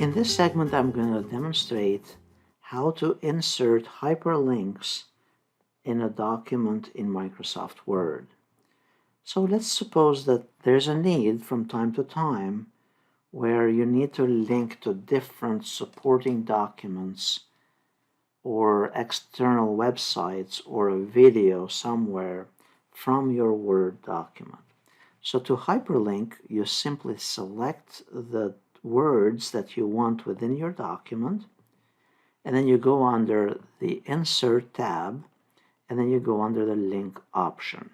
In this segment, I'm going to demonstrate how to insert hyperlinks in a document in Microsoft Word. So let's suppose that there's a need from time to time where you need to link to different supporting documents or external websites or a video somewhere from your Word document. So to hyperlink, you simply select the words that you want within your document, and then you go under the Insert tab, and then you go under the Link option.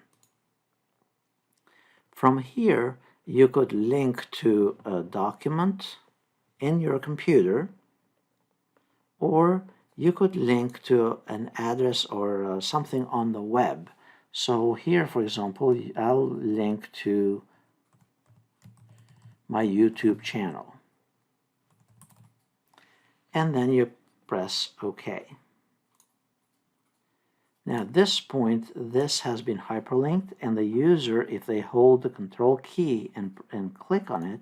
From here, you could link to a document in your computer, or you could link to an address or something on the web. So here, for example, I'll link to my YouTube channel. And then you press OK. Now at this point, this has been hyperlinked, and the user, if they hold the Control key and click on it,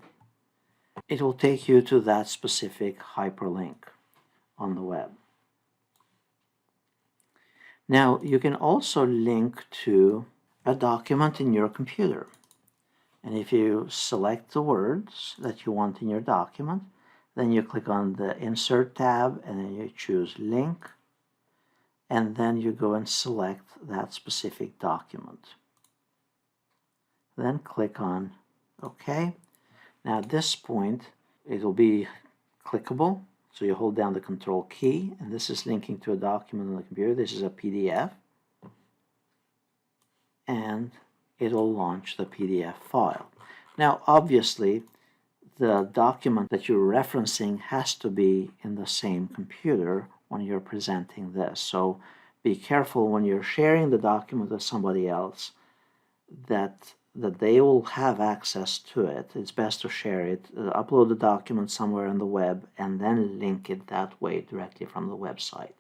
it will take you to that specific hyperlink on the web. Now you can also link to a document in your computer. And if you select the words that you want in your document, then you click on the Insert tab, and then you choose Link, and then you go and select that specific document. Then click on OK. Now at this point, it will be clickable. So you hold down the Control key, and this is linking to a document on the computer. This is a PDF. And it'll launch the PDF file. Now, obviously, the document that you're referencing has to be in the same computer when you're presenting this. So be careful when you're sharing the document with somebody else that they will have access to it. It's best to share it, upload the document somewhere on the web, and then link it that way directly from the website.